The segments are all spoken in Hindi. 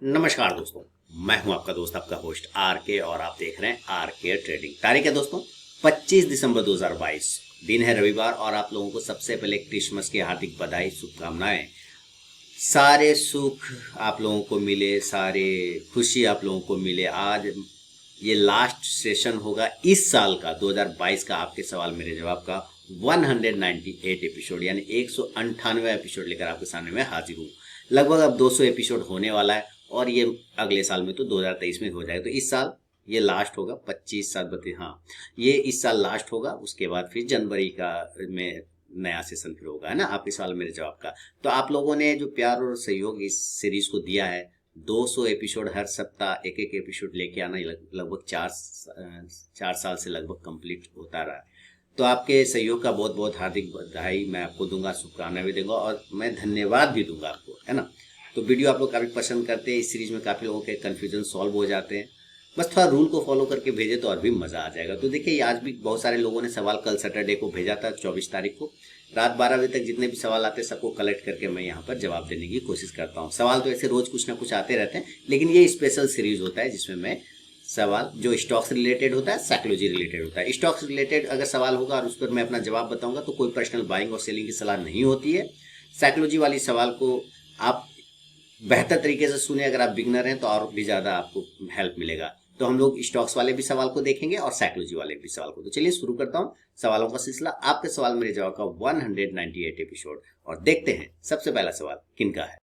नमस्कार दोस्तों, मैं हूं आपका दोस्त आपका होस्ट आर के और आप देख रहे हैं आर के ट्रेडिंग। तारीख है दोस्तों 25 दिसंबर 2022, दिन है रविवार और आप लोगों को सबसे पहले क्रिसमस की हार्दिक बधाई शुभकामनाएं। सारे सुख आप लोगों को मिले, सारे खुशी आप लोगों को मिले। आज ये लास्ट सेशन होगा इस साल का 2022 का आपके सवाल मेरे जवाब का 198 एपिसोड यानी 198 एपिसोड लेकर आपके सामने मैं हाजिर हूँ। लगभग अब 200 एपिसोड होने वाला है और ये अगले साल में तो 2023 में हो जाएगा। तो इस साल ये लास्ट होगा 25/7 हाँ, ये इस साल लास्ट होगा। उसके बाद फिर जनवरी का में नया सेशन फिर होगा, है ना, आपके सवाल मेरे जवाब का। तो आप लोगों ने जो प्यार और सहयोग इस सीरीज को दिया है, 200 एपिसोड हर सप्ताह एक एक एपिसोड लेके आना लगभग 4 साल से लगभग कंप्लीट होता रहा। तो आपके सहयोग का बहुत बहुत हार्दिक बधाई मैं आपको दूंगा, शुभकामनाएं भी दूंगा और मैं धन्यवाद भी दूंगा आपको, है ना। तो वीडियो आप लोग काफ़ी पसंद करते हैं। इस सीरीज में काफ़ी लोगों के कन्फ्यूजन सॉल्व हो जाते हैं। बस थोड़ा रूल को फॉलो करके भेजे तो और भी मज़ा आ जाएगा। तो देखिए, आज भी बहुत सारे लोगों ने सवाल कल सैटरडे को भेजा था, 24 तारीख को रात 12 बजे तक। जितने भी सवाल आते हैं सबको कलेक्ट करके मैं यहाँ पर जवाब देने की कोशिश करता हूँ। सवाल तो ऐसे रोज कुछ ना कुछ आते रहते हैं, लेकिन ये स्पेशल सीरीज होता है जिसमें मैं सवाल जो स्टॉक से रिलेटेड होता है, साइकोलॉजी रिलेटेड होता है। स्टॉक से रिलेटेड अगर सवाल होगा और उस पर मैं अपना जवाब बताऊंगा तो कोई पर्सनल बाइंग और सेलिंग की सलाह नहीं होती है। साइकोलॉजी वाली सवाल को आप बेहतर तरीके से सुने, अगर आप बिगनर हैं तो और भी ज़्यादा आपको हेल्प मिलेगा। तो हम लोग स्टॉक्स वाले भी सवाल को देखेंगे और साइकोलॉजी वाले भी सवाल को। तो चलिए शुरू करता हूँ सवालों का सिलसिला, आपके सवाल मेरे जवाब का 198 एपिसोड। और देखते हैं सबसे पहला सवाल किनका है।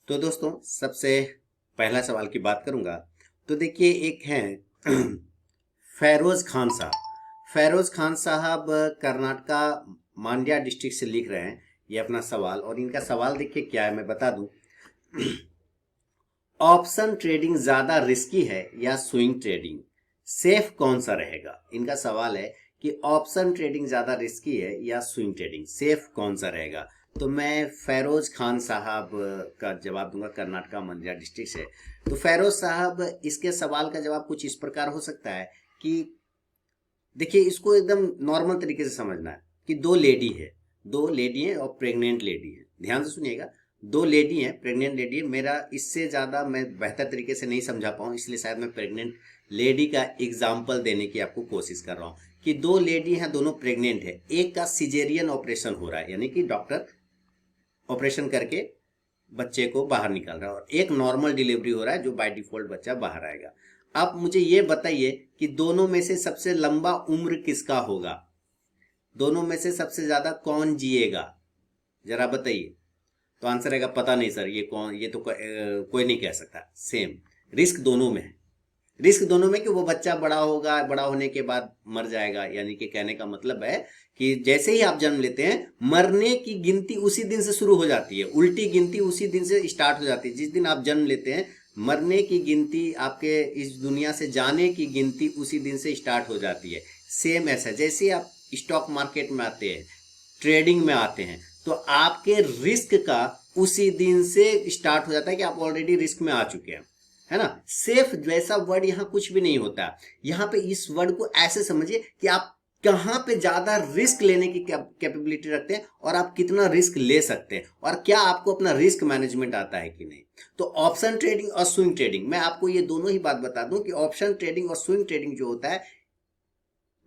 तो दोस्तों सबसे पहला सवाल की बात करूंगा तो देखिए, एक है फेरोज खान साहब। फेरोज खान साहब कर्नाटका मांड्या डिस्ट्रिक्ट से लिख रहे हैं ये अपना सवाल। और इनका सवाल देखिए क्या है, मैं बता दूं। ऑप्शन ट्रेडिंग ज्यादा रिस्की है या स्विंग ट्रेडिंग, सेफ कौन सा रहेगा? इनका सवाल है कि ऑप्शन ट्रेडिंग ज्यादा रिस्की है या स्विंग ट्रेडिंग, सेफ कौन सा रहेगा। तो मैं फेरोज खान साहब का जवाब दूंगा, कर्नाटका मंड्या डिस्ट्रिक्ट से। तो फेरोज साहब, इसके सवाल का जवाब कुछ इस प्रकार हो सकता है कि देखिए, इसको एकदम नॉर्मल तरीके से समझना है कि दो लेडी है और प्रेग्नेंट लेडी है। ध्यान से सुनिएगा, दो लेडी हैं, प्रेग्नेंट लेडी है। मेरा इससे ज़्यादा मैं बेहतर तरीके से नहीं समझा पाऊँ, इसलिए शायद मैं प्रेग्नेंट लेडी का एग्जाम्पल देने की आपको कोशिश कर रहा हूँ कि दो लेडी हैं, दोनों प्रेग्नेंट है। एक का सिजेरियन ऑपरेशन हो रहा है, यानी कि डॉक्टर ऑपरेशन करके बच्चे को बाहर निकाल रहा है, और एक नॉर्मल डिलीवरी हो रहा है जो बाय डिफॉल्ट बच्चा बाहर आएगा। अब मुझे ये बताइए कि दोनों में से सबसे लंबा उम्र किसका होगा, दोनों में से सबसे ज्यादा कौन जिएगा, जरा बताइए। तो आंसर रहेगा पता नहीं सर, ये कौन, ये तो कोई नहीं कह सकता। सेम रिस्क दोनों में है, रिस्क दोनों में कि वो बच्चा बड़ा होगा, बड़ा होने के बाद मर जाएगा। यानी कि कहने का मतलब है कि जैसे ही आप जन्म लेते हैं, मरने की गिनती उसी दिन से शुरू हो जाती है, उल्टी गिनती उसी दिन से स्टार्ट हो जाती है। जिस दिन आप जन्म लेते हैं, मरने की गिनती, आपके इस दुनिया से जाने की गिनती उसी दिन से स्टार्ट हो जाती है। सेम ऐसा जैसे आप स्टॉक मार्केट में आते हैं, ट्रेडिंग में आते हैं, तो आपके रिस्क का उसी दिन से स्टार्ट हो जाता है कि आप ऑलरेडी रिस्क में आ चुके हैं, है ना। सेफ जैसा वर्ड यहाँ कुछ भी नहीं होता। यहाँ पे इस वर्ड को ऐसे समझिए कि आप कहाँ पे ज्यादा रिस्क लेने की कैपेबिलिटी रखते हैं और आप कितना रिस्क ले सकते हैं, और क्या आपको अपना रिस्क मैनेजमेंट आता है कि नहीं। तो ऑप्शन ट्रेडिंग और स्विंग ट्रेडिंग, मैं आपको ये दोनों ही बात बता दूं कि ऑप्शन ट्रेडिंग और स्विंग ट्रेडिंग जो होता है,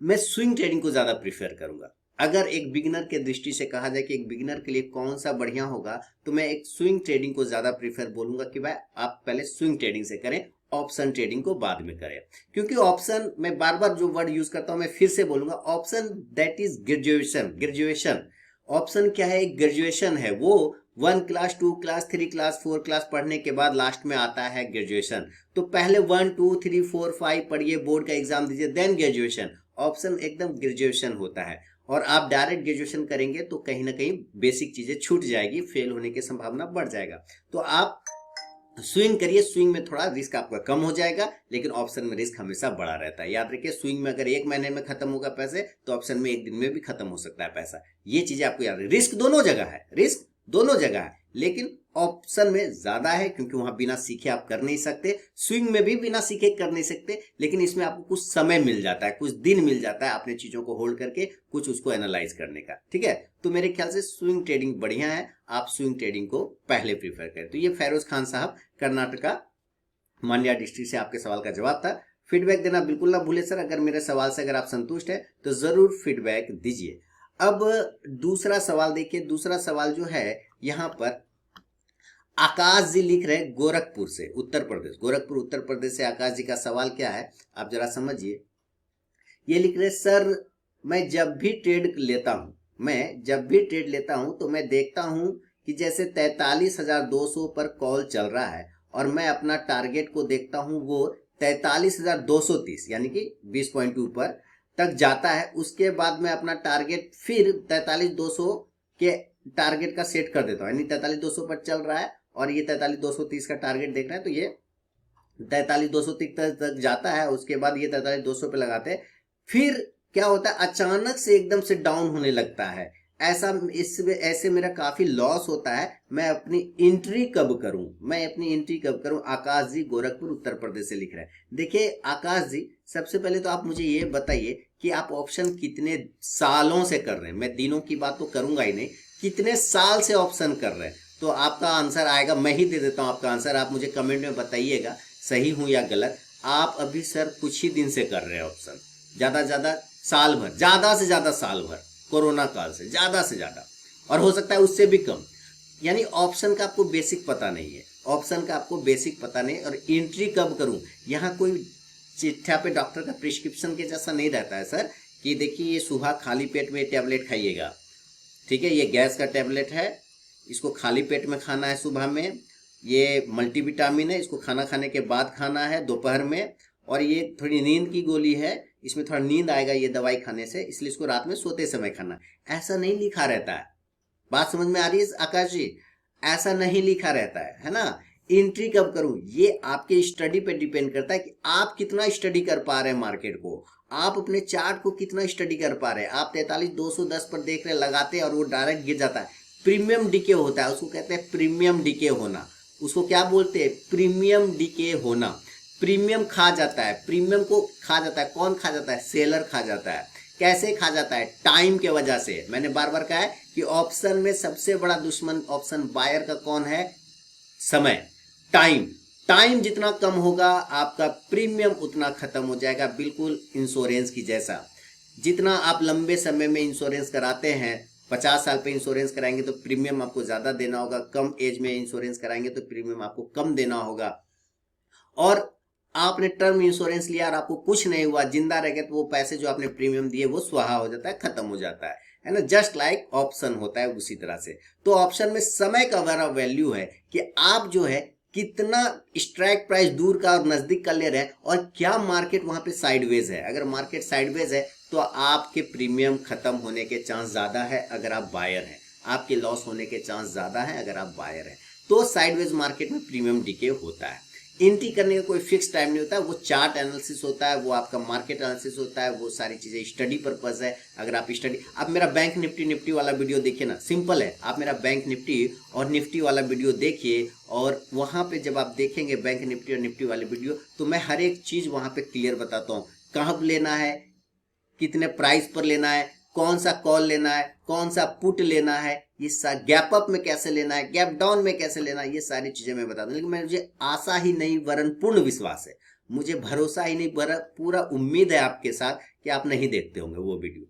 मैं स्विंग ट्रेडिंग को ज्यादा प्रीफर करूंगा। अगर एक बिगिनर के दृष्टि से कहा जाए कि एक बिगिनर के लिए कौन सा बढ़िया होगा, तो मैं एक स्विंग ट्रेडिंग को ज्यादा प्रीफर बोलूंगा कि भाई आप पहले स्विंग ट्रेडिंग से करें, ऑप्शन ट्रेडिंग को बाद में करें। क्योंकि ऑप्शन, मैं बार बार जो वर्ड यूज करता हूं मैं फिर से बोलूंगा, option that is graduation. Option क्या है? ग्रेजुएशन है। वो 1 क्लास 2 क्लास 3 क्लास 4 क्लास पढ़ने के बाद लास्ट में आता है ग्रेजुएशन। तो पहले 1 2 3 4 5 पढ़िए, बोर्ड का एग्जाम दीजिए, देन ग्रेजुएशन। ऑप्शन एकदम ग्रेजुएशन होता है। और आप डायरेक्ट ग्रेजुएशन करेंगे तो कहीं ना कहीं बेसिक चीजें छूट जाएगी, फेल होने की संभावना बढ़ जाएगा। तो आप स्विंग करिए, स्विंग में थोड़ा रिस्क आपका कम हो जाएगा, लेकिन ऑप्शन में रिस्क हमेशा बढ़ा रहता है। याद रखिए, स्विंग में अगर 1 महीने में खत्म होगा पैसे, तो ऑप्शन में 1 दिन में भी खत्म हो सकता है पैसा। ये चीजें आपको याद है। रिस्क दोनों जगह है, रिस्क दोनों जगह है, लेकिन ऑप्शन में ज्यादा है क्योंकि वहां बिना सीखे आप कर नहीं सकते। स्विंग में भी बिना सीखे कर नहीं सकते, लेकिन इसमें आपको कुछ समय मिल जाता है, कुछ दिन मिल जाता है अपने चीजों को होल्ड करके कुछ उसको एनालाइज करने का। ठीक है, तो मेरे ख्याल से स्विंग ट्रेडिंग बढ़िया है, आप स्विंग ट्रेडिंग को पहले प्रीफर करें। तो ये फेरोज खान साहब, कर्नाटका, मांड्या डिस्ट्रिक्ट से आपके सवाल का जवाब था। फीडबैक देना बिल्कुल ना भूले सर। अगर मेरे सवाल से अगर आप संतुष्ट है तो जरूर फीडबैक दीजिए। अब दूसरा सवाल देखिए। दूसरा सवाल जो है यहाँ पर आकाश जी लिख रहे हैं गोरखपुर से, उत्तर प्रदेश। गोरखपुर उत्तर प्रदेश से आकाश जी का सवाल क्या है, आप जरा समझिए। ये लिख रहे सर, मैं जब भी ट्रेड लेता हूं तो मैं देखता हूं कि जैसे 43,200 पर कॉल चल रहा है और मैं अपना टारगेट को देखता हूं वो 43,230 यानी कि 20.2 पर तक जाता है। उसके बाद मैं अपना टारगेट फिर 43,200 के टारगेट का सेट कर देता हूं, यानी 43,200 पर चल रहा है और ये 43,230 का टारगेट देख रहे हैं, तो ये 43,230 तक जाता है। उसके बाद ये 43,200 पे लगाते हैं। फिर क्या होता है, अचानक से एकदम से डाउन होने लगता है। ऐसे मेरा काफी लॉस होता है। मैं अपनी एंट्री कब करूं? आकाश जी गोरखपुर उत्तर प्रदेश से लिख रहे हैं। देखिए आकाश जी, सबसे पहले तो आप मुझे ये बताइए कि आप ऑप्शन कितने सालों से कर रहे हैं। मैं दिनों की बात तो करूंगा ही नहीं, कितने साल से ऑप्शन कर रहे हैं, तो आपका आंसर आएगा। मैं ही दे देता हूं आपका आंसर, आप मुझे कमेंट में बताइएगा सही हूं या गलत। आप अभी सर कुछ ही दिन से कर रहे हैं ऑप्शन, ज्यादा से ज्यादा साल भर, ज्यादा से ज्यादा साल भर, कोरोना काल से ज्यादा, और हो सकता है उससे भी कम। यानी ऑप्शन का आपको बेसिक पता नहीं है, और एंट्री कब करूं, यहाँ कोई चिट्ठा पे डॉक्टर का प्रिस्क्रिप्शन के जैसा नहीं रहता है सर कि देखिए ये सुबह खाली पेट में टैबलेट खाइएगा। ठीक है, ये गैस का टैबलेट है, इसको खाली पेट में खाना है सुबह में। ये मल्टीविटामिन है, इसको खाना खाने के बाद खाना है दोपहर में। और ये थोड़ी नींद की गोली है, इसमें थोड़ा नींद आएगा ये दवाई खाने से, इसलिए इसको रात में सोते समय खाना। ऐसा नहीं लिखा रहता है। बात समझ में आ रही है आकाश जी? ऐसा नहीं लिखा रहता है ना। एंट्री कब करूं, ये आपके स्टडी पे डिपेंड करता है कि आप कितना स्टडी कर पा रहे हैं मार्केट को, आप अपने चार्ट को कितना स्टडी कर पा रहे हैं। आप 43,210 पर देख रहे लगाते हैं और वो डायरेक्ट गिर जाता है, प्रीमियम डीके होता है, उसको कहते हैं प्रीमियम डीके होना। उसको क्या बोलते हैं? प्रीमियम डीके होना। प्रीमियम खा जाता है, प्रीमियम को खा जाता है। कौन खा जाता है? सेलर खा जाता है। कैसे खा जाता है? टाइम के वजह से। मैंने बार बार कहा है कि ऑप्शन में सबसे बड़ा दुश्मन ऑप्शन बायर का कौन है? समय, टाइम जितना कम होगा आपका प्रीमियम उतना खत्म हो जाएगा। बिल्कुल इंश्योरेंस की जैसा, जितना आप लंबे समय में इंश्योरेंस कराते हैं, 50 साल पे इंश्योरेंस कराएंगे तो प्रीमियम आपको ज्यादा देना होगा, कम एज में इंश्योरेंस कराएंगे तो प्रीमियम आपको कम देना होगा। और आपने टर्म इंश्योरेंस लिया और आपको कुछ नहीं हुआ, जिंदा रह गए, तो वो पैसे जो आपने प्रीमियम दिए वो स्वाहा हो जाता है, खत्म हो जाता है ना। जस्ट लाइक ऑप्शन होता है उसी तरह से। तो ऑप्शन में समय का बड़ा वैल्यू है कि आप जो है कितना स्ट्राइक प्राइस दूर का और नजदीक का ले रहे हैं, और क्या मार्केट वहां पे साइडवेज है। अगर मार्केट साइडवेज है तो आपके प्रीमियम खत्म होने के चांस ज्यादा है अगर आप बायर हैं, आपके लॉस होने के चांस ज्यादा है अगर आप बायर हैं। तो साइडवेज मार्केट में प्रीमियम डीके होता है। एंट्री करने का कोई फिक्स टाइम नहीं होता है, वो चार्ट एनालिसिस होता है, वो आपका मार्केट एनालिसिस होता है, वो सारी चीजें स्टडी पर्पस है। अगर आप स्टडी, आप मेरा बैंक निफ्टी वाला वीडियो देखिए ना, सिंपल है। आप मेरा बैंक निफ्टी और निफ्टी वाला वीडियो देखिए, और वहां पे जब आप देखेंगे बैंक निफ्टी और निफ्टी वाले वीडियो, तो मैं हर एक चीज वहां पे क्लियर बताता हूँ। कहाँ लेना है, कितने प्राइस पर लेना है, कौन सा कॉल लेना है, कौन सा पुट लेना है, ये गैप अप में कैसे लेना है, गैप डाउन में कैसे लेना है, ये सारी चीजें मैं बता दूं। लेकिन मुझे आशा ही नहीं वरन पूर्ण विश्वास है, मुझे भरोसा ही नहीं वरन पूरा उम्मीद है आपके साथ कि आप नहीं देखते होंगे वो वीडियो,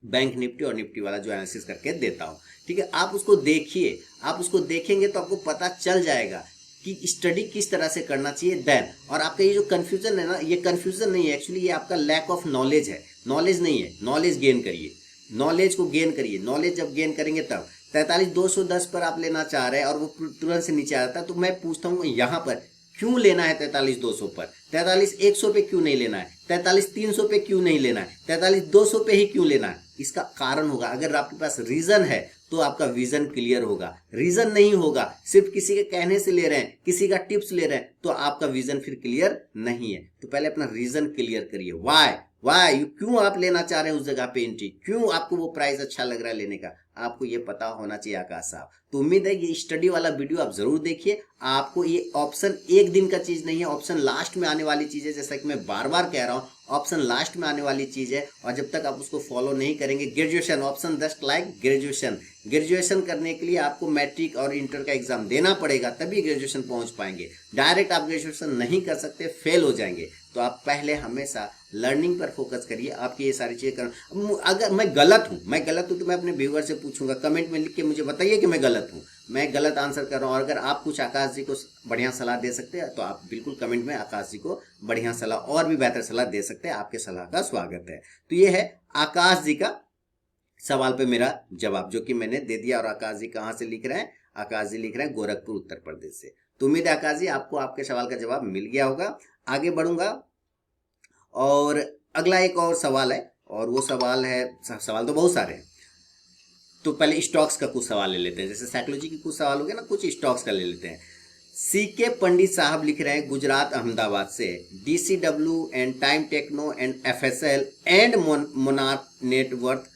बैंक निफ्टी और निफ्टी वाला जो एनालिसिस करके देता हूं। ठीक है, आप उसको देखिए, आप उसको देखेंगे तो आपको पता चल जाएगा कि स्टडी किस तरह से करना चाहिए देन। और आपका ये जो कंफ्यूजन है ना, ये कंफ्यूजन नहीं है एक्चुअली, ये आपका लैक ऑफ नॉलेज है। नॉलेज नहीं है, नॉलेज गेन करिए, नॉलेज को गेन करिए। नॉलेज जब गेन करेंगे तब 43,210 पर आप लेना चाह रहे हैं और वो तुरंत से नीचे आ जाता है, तो मैं पूछता हूँ यहाँ पर क्यों लेना है 43,200 पर, 43,100 पे क्यों नहीं लेना है, 43,300 पे क्यों नहीं लेना है, 43,200 पे ही क्यों लेना है। इसका कारण होगा। अगर आपके पास रीजन है तो आपका विजन क्लियर होगा। रीजन नहीं होगा, सिर्फ किसी के कहने से ले रहे हैं, किसी का टिप्स ले रहे हैं, तो आपका विजन फिर क्लियर नहीं है। तो पहले अपना रीजन क्लियर करिए, वाई क्यों आप लेना चाह रहे हैं उस जगह पे एंट्री, क्यों आपको वो प्राइस अच्छा लग रहा है लेने का, आपको ये पता होना चाहिए आकाश साहब। तो उम्मीद है ये स्टडी वाला वीडियो आप जरूर देखिए। आपको ये ऑप्शन एक दिन का चीज नहीं है, ऑप्शन लास्ट में आने वाली चीज है। जैसा कि मैं बार बार कह रहा हूँ, ऑप्शन लास्ट में आने वाली चीज है, और जब तक आप उसको फॉलो नहीं करेंगे, graduation option just like graduation करने के लिए आपको मैट्रिक और इंटर का एग्जाम देना पड़ेगा, तभी ग्रेजुएशन पहुंच पाएंगे। डायरेक्ट आप ग्रेजुएशन नहीं कर सकते, फेल हो जाएंगे। तो आप पहले हमेशा लर्निंग पर फोकस करिए। आपकी ये सारी चीजें कर, अगर मैं गलत हूं तो मैं अपने व्यूअर से पूछूंगा, कमेंट में लिख के मुझे बताइए कि मैं गलत हूं, मैं गलत आंसर कर रहा हूं। और अगर आप कुछ आकाश जी को बढ़िया सलाह दे सकते हैं तो आप बिल्कुल कमेंट में आकाश जी को बढ़िया सलाह और भी बेहतर सलाह दे सकते हैं। आपके सलाह का स्वागत है। तो ये है आकाश जी का सवाल पे मेरा जवाब, जो कि मैंने दे दिया। और आकाश जी कहाँ से लिख रहे हैं? आकाश जी लिख रहे हैं गोरखपुर उत्तर प्रदेश से। तो उम्मीद है आकाश जी आपको आपके सवाल का जवाब मिल गया होगा। आगे बढ़ूंगा और अगला एक और सवाल है, और वो सवाल है, सवाल तो बहुत सारे हैं, तो पहले स्टॉक्स का कुछ सवाल ले लेते हैं। जैसे साइकोलॉजी की कुछ सवाल हो गया ना, कुछ स्टॉक्स का ले लेते हैं। सीके पंडित साहब लिख रहे हैं गुजरात अहमदाबाद से, DCW and Time Techno and FSL and Monarch Networth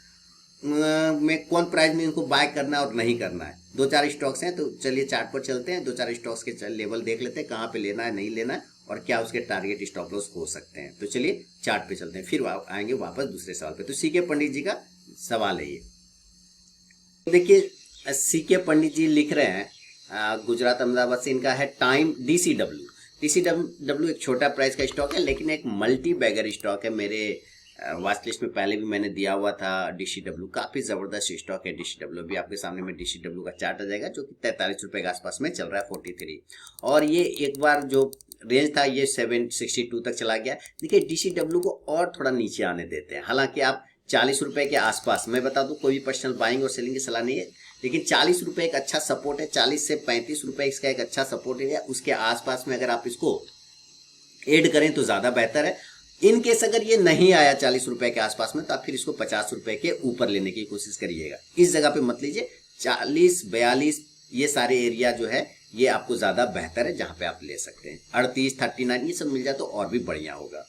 में कौन प्राइस में इनको बाय करना और नहीं करना है। 2-4 स्टॉक्स हैं, तो चलिए चार्ट पर चलते हैं। 2-4 स्टॉक्स के लेवल देख लेते हैं, कहाँ पे लेना है, नहीं लेना है, और क्या उसके टारगेट स्टॉप लॉस हो सकते हैं। तो चलिए चार्ट पे चलते हैं, फिर आएंगे वापस दूसरे सवाल पे। तो सीके पंडित जी का सवाल है ये। देखिए सीके पंडित जी लिख रहे हैं गुजरात अहमदाबाद से, इनका है टाइम डीसीडब्ल्यू एक छोटा प्राइस का स्टॉक है, लेकिन एक मल्टी बैगर स्टॉक है। मेरे वाच लिस्ट में पहले भी मैंने दिया हुआ था डीसीडब्ल्यू, काफी जबरदस्त स्टॉक है डीसीडब्ल्यू। भी आपके सामने में डीसीडब्ल्यू का चार्ट आ जाएगा, जो कि 43 रुपए के आसपास में चल रहा है, 43। और ये एक बार जो रेंज था ये 762 तक चला गया। देखिए डीसीडब्ल्यू को और थोड़ा नीचे आने देते हैं, हालांकि आप 40 रुपए के आसपास, मैं बता दूं कोई भी पर्सनल बाइंग और सेलिंग की सलाह नहीं है, लेकिन 40 रुपए एक अच्छा सपोर्ट है, 40 से 35 रुपए इसका एक अच्छा सपोर्ट है। उसके आसपास में अगर आप इसको ऐड करें तो ज्यादा बेहतर है। इन केस अगर ये नहीं आया 40 रुपए के आसपास में, तो आप फिर इसको 50 रुपए के ऊपर लेने की कोशिश करिएगा। इस जगह पे मत लीजिए। 40, 42 ये सारे एरिया जो है ये आपको ज्यादा बेहतर है, जहां पे आप ले सकते हैं। 38, 39 ये सब मिल जाए तो और भी बढ़िया होगा।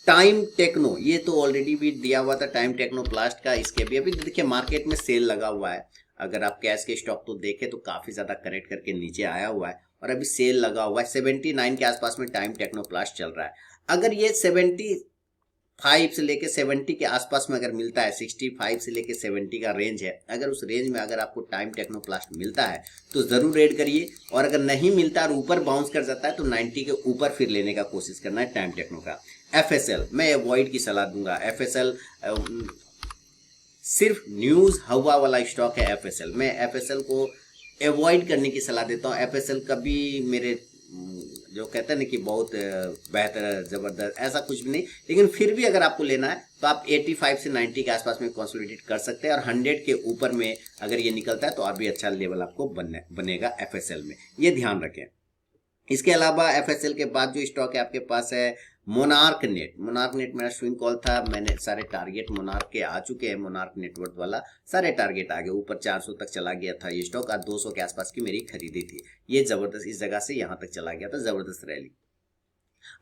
टाइम टेक्नो ये तो ऑलरेडी भी दिया हुआ था, टाइम टेक्नो प्लास्ट का। इसके भी अभी देखिए मार्केट में सेल लगा हुआ है। अगर आप कैश के स्टॉक तो देखें तो काफी ज्यादा करेक्ट करके नीचे आया हुआ है, और अभी सेल लगा हुआ है। 79 के आसपास में टाइम टेक्नो प्लास्ट चल रहा है। अगर ये 75 से लेके 70 के आसपास में अगर मिलता है, 65 से लेके 70 का रेंज है, अगर उस रेंज में अगर आपको टाइम टेक्नो प्लास्ट मिलता है तो जरूर रेड करिए। और अगर नहीं मिलता और ऊपर बाउंस कर जाता है तो 90 के ऊपर फिर लेने का कोशिश करना है टाइम टेक्नो का। एफएसएल मैं अवॉइड की सलाह दूंगा। एफएसएल सिर्फ न्यूज हवा वाला स्टॉक है। एफएसएल मैं एफएसएल को अवॉइड करने की सलाह देता हूँ। एफएसएल कभी मेरे जो कहते हैं ना कि बहुत बेहतर जबरदस्त ऐसा कुछ भी नहीं, लेकिन फिर भी अगर आपको लेना है तो आप 85 से 90 के आसपास में कंसोलिडेट कर सकते हैं, और 100 के ऊपर में अगर ये निकलता है तो और भी अच्छा लेवल आपको बनेगा एफएसएल में, ये ध्यान रखें। इसके अलावा एफएसएल के बाद जो स्टॉक है आपके पास है मोनार्क नेट मेरा स्विंग कॉल था। मैंने सारे टारगेट मोनार्क के आ चुके हैं, मोनार्क नेटवर्थ वाला सारे टारगेट आ गए, ऊपर 400 तक चला गया था ये स्टॉक। आज 200 के आसपास की मेरी खरीदी थी। ये जबरदस्त इस जगह से यहाँ तक चला गया था, जबरदस्त रैली।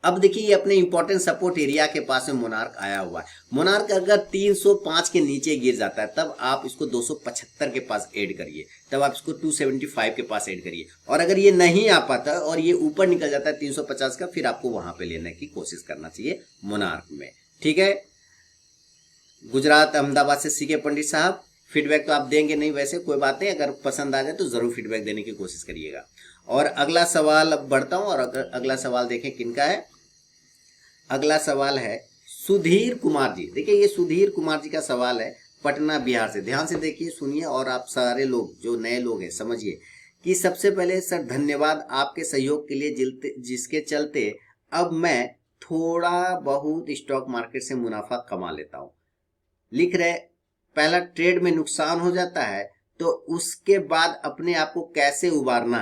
अब देखिए ये अपने इंपॉर्टेंट सपोर्ट एरिया के पास में मोनार्क आया हुआ है। मोनार्क अगर 305 के नीचे गिर जाता है तब आप इसको 275 के पास ऐड करिए, तब आप इसको 275 के पास ऐड करिए। और अगर ये नहीं आ पाता और ये ऊपर निकल जाता है 350 का, फिर आपको वहां पे लेने की कोशिश करना चाहिए मोनार्क में। ठीक है, गुजरात अहमदाबाद से सीके पंडित साहब, फीडबैक तो आप देंगे नहीं, वैसे कोई बात नहीं, अगर पसंद आ जाए तो जरूर फीडबैक देने की कोशिश करिएगा। और अगला सवाल अब बढ़ता हूं, और अगला सवाल देखें किनका है। अगला सवाल है सुधीर कुमार जी। देखिए ये सुधीर कुमार जी का सवाल है पटना बिहार से। ध्यान से देखिए, सुनिए, और आप सारे लोग जो नए लोग हैं समझिए कि सबसे पहले सर धन्यवाद आपके सहयोग के लिए, जिसके चलते अब मैं थोड़ा बहुत स्टॉक मार्केट से मुनाफा कमा लेता हूं। लिख रहे पहला ट्रेड में नुकसान हो जाता है तो उसके बाद अपने आप को कैसे उबारना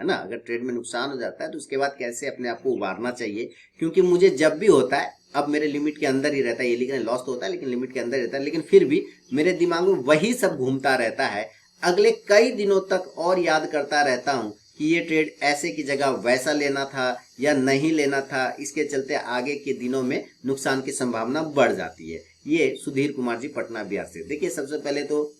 है ना। अगर ट्रेड में नुकसान हो जाता है तो उसके बाद कैसे अपने आप को उबारना चाहिए, क्योंकि मुझे जब भी होता है, अब मेरे लिमिट के अंदर ही रहता है, ये लिख रहे हैं लॉस तो होता है लेकिन लिमिट के अंदर रहता है, लेकिन फिर भी मेरे दिमाग में वही सब घूमता रहता है। अगले कई दिनों तक और याद करता रहता हूं कि ये ट्रेड ऐसे की जगह वैसा लेना था या नहीं लेना था, इसके चलते आगे के दिनों में नुकसान की संभावना बढ़ जाती है। ये सुधीर कुमार जी, पटना बिहार से। देखिए, सबसे पहले तो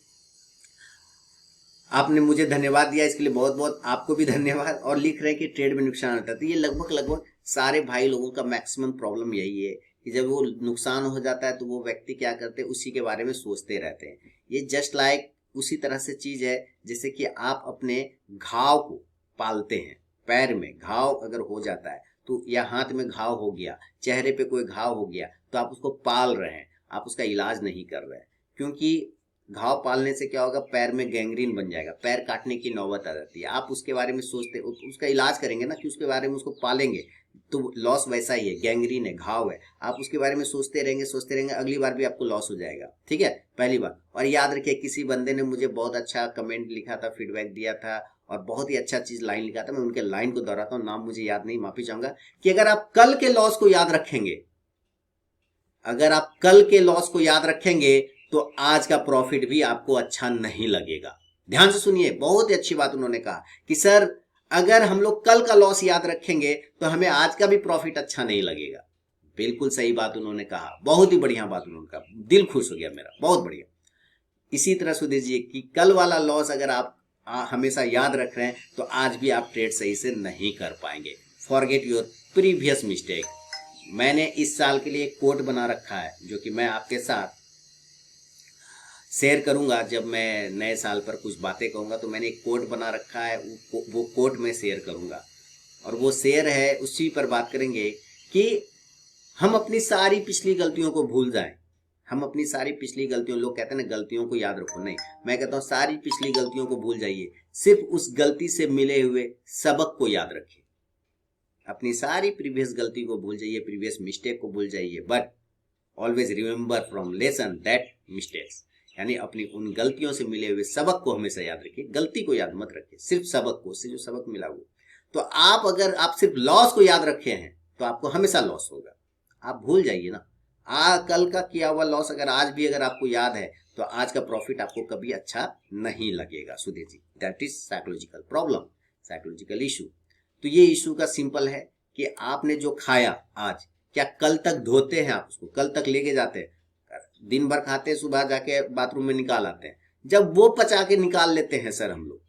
आपने मुझे धन्यवाद दिया, इसके लिए बहुत बहुत आपको भी धन्यवाद। और लिख रहे हैं कि ट्रेड में नुकसान होता है, तो ये लगभग सारे भाई लोगों का मैक्सिमम प्रॉब्लम यही है कि जब वो नुकसान हो जाता है तो वो व्यक्ति क्या करते हैं, उसी के बारे में सोचते रहते हैं। ये जस्ट लाइक उसी तरह से चीज है जैसे कि आप अपने घाव को पालते हैं। पैर में घाव अगर हो जाता है तो, या हाथ में घाव हो गया, चेहरे पे कोई घाव हो गया, तो आप उसको पाल रहे हैं, आप उसका इलाज नहीं कर रहे हैं। क्योंकि घाव पालने से क्या होगा, पैर में गैंग्रीन बन जाएगा, पैर काटने की नौबत आ जाती है। आप उसके बारे में सोचते, उसका इलाज करेंगे ना, कि उसके बारे में उसको पालेंगे, तो लॉस वैसा ही है, गैंग्रीन है, घाव है। आप उसके बारे में सोचते रहेंगे, अगली बार भी आपको लॉस हो जाएगा। ठीक है, पहली बार। और याद रखिए, किसी बंदे ने मुझे बहुत अच्छा कमेंट लिखा था, फीडबैक दिया था और बहुत ही अच्छा चीज लाइन लिखा था। मैं उनके लाइन को दोहराता हूँ, नाम मुझे याद नहीं, माफी चाहूंगा। कि अगर आप कल के लॉस को याद रखेंगे, अगर आप कल के लॉस को याद रखेंगे तो आज का प्रॉफिट भी आपको अच्छा नहीं लगेगा। ध्यान से सुनिए, बहुत ही अच्छी बात उन्होंने कहा कि सर अगर हम लोग कल का लॉस याद रखेंगे तो हमें आज का भी प्रॉफिट अच्छा नहीं लगेगा। बिल्कुल सही बात उन्होंने कहा, बहुत ही बढ़िया बात उन्होंने कहा, दिल खुश हो गया मेरा, बहुत बढ़िया। इसी तरह सुधीर जी कि कल वाला लॉस अगर आप हमेशा याद रख रहे हैं तो आज भी आप ट्रेड सही से नहीं कर पाएंगे। Forget your previous mistake. मैंने इस साल के लिए एक कोट बना रखा है जो कि मैं आपके साथ शेयर करूंगा। जब मैं नए साल पर कुछ बातें कहूंगा तो मैंने एक कोट बना रखा है, वो कोट में शेयर करूंगा। और वो शेयर है, उसी पर बात करेंगे कि हम अपनी सारी पिछली गलतियों को भूल जाएं। हम अपनी सारी पिछली गलतियों, लोग कहते हैं ना गलतियों को याद रखो, नहीं, मैं कहता हूं सारी पिछली गलतियों को भूल जाइए, सिर्फ उस गलती से मिले हुए सबक को याद रखिए। अपनी सारी प्रीवियस गलती को भूल जाइए, प्रीवियस मिस्टेक को भूल जाइए, but always remember from lesson that mistakes. यानी अपनी उन गलतियों से मिले हुए सबक को हमेशा याद रखिए, गलती को याद मत रखिए, सिर्फ सबक को, उससे जो सबक मिला वो। तो अगर आप सिर्फ लॉस को याद रखे हैं तो आपको हमेशा लॉस होगा। आप भूल जाइए ना, कल का किया हुआ लॉस अगर आज भी अगर आपको याद है तो आज का प्रॉफिट आपको कभी अच्छा नहीं लगेगा। Sudhir ji, that is psychological problem, psychological issue. तो ये इशू का सिंपल है कि आपने जो खाया आज, क्या कल तक धोते हैं आप उसको, कल तक लेके जाते हैं? दिन भर खाते हैं, सुबह जाके बाथरूम में निकाल आते हैं। जब वो पचा के निकाल लेते हैं सर हम लोग,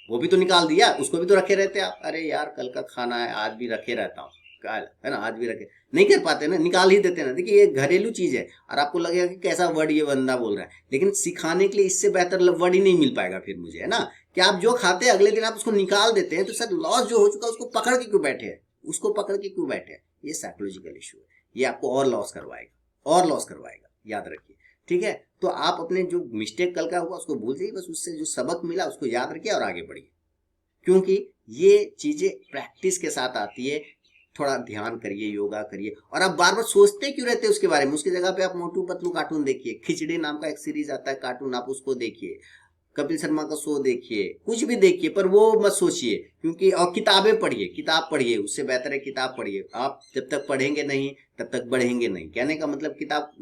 वो भी तो निकाल दिया, उसको भी तो रखे रहते हैं आप। अरे यार कल का खाना है, आज भी रखे रहता हूँ, कल है ना, आज भी रखे, नहीं कर पाते ना, निकाल ही देते ना। देखिए ये घरेलू चीज है और आपको लगेगा कि कैसा वर्ड ये बंदा बोल रहा है, लेकिन सिखाने के लिए इससे बेहतर वर्ड ही नहीं मिल पाएगा फिर मुझे, है ना। कि आप जो खाते हैं अगले दिन आप उसको निकाल देते हैं, तो सर लॉस जो हो चुका है उसको पकड़ के क्यों बैठे हैं, उसको पकड़ के क्यों बैठे हैं? ये साइकोलॉजिकल इशू है, ये आपको और लॉस करवाएगा, और लॉस करवाएगा, याद रखिए। ठीक है, तो आप अपने जो मिस्टेक कल का हुआ उसको भूल जाइए, बस उससे जो सबक मिला उसको याद रखिए और आगे बढ़िए। क्योंकि ये चीजें प्रैक्टिस के साथ आती है। थोड़ा ध्यान करिए, योगा करिए, और आप बार बार सोचते क्यों रहते हैं उसके बारे में? उसकी जगह पे आप मोटू पतलू कार्टून देखिए, खिचड़ी नाम का एक सीरीज आता है कार्टून, आप उसको देखिए, कपिल शर्मा का शो देखिए, कुछ भी देखिए, पर वो मत सोचिए। क्योंकि और किताबें पढ़िए, किताब पढ़िए, उससे बेहतर है किताब पढ़िए। आप जब तक पढ़ेंगे नहीं तब तक बढ़ेंगे नहीं। कहने का मतलब किताब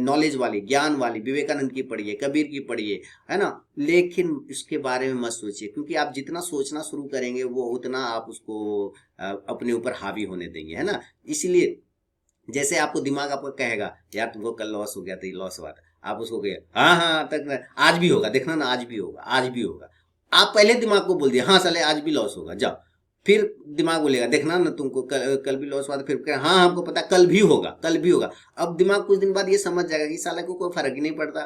नॉलेज वाली, ज्ञान वाली, विवेकानंद की पढ़िए, कबीर की पढ़िए, है ना, लेकिन इसके बारे में मत सोचिए। क्योंकि आप जितना सोचना शुरू करेंगे वो उतना आप उसको अपने ऊपर हावी होने देंगे, है ना। इसलिए जैसे आपको दिमाग आपको कहेगा यार तुमको कल लॉस हो गया था, ये लॉस हुआ था, आप उसको कहिए हाँ हाँ तक आज भी होगा, देखना ना आज भी होगा, आज भी होगा। आप पहले दिमाग को बोल दिए हाँ साले आज भी लॉस होगा, जाओ। फिर दिमाग बोलेगा देखना ना तुमको कल भी लॉस हुआ था, फिर हाँ हमको पता कल भी होगा, कल भी होगा। अब दिमाग कुछ दिन बाद ये समझ जाएगा कि साले को कोई फर्क ही नहीं पड़ता,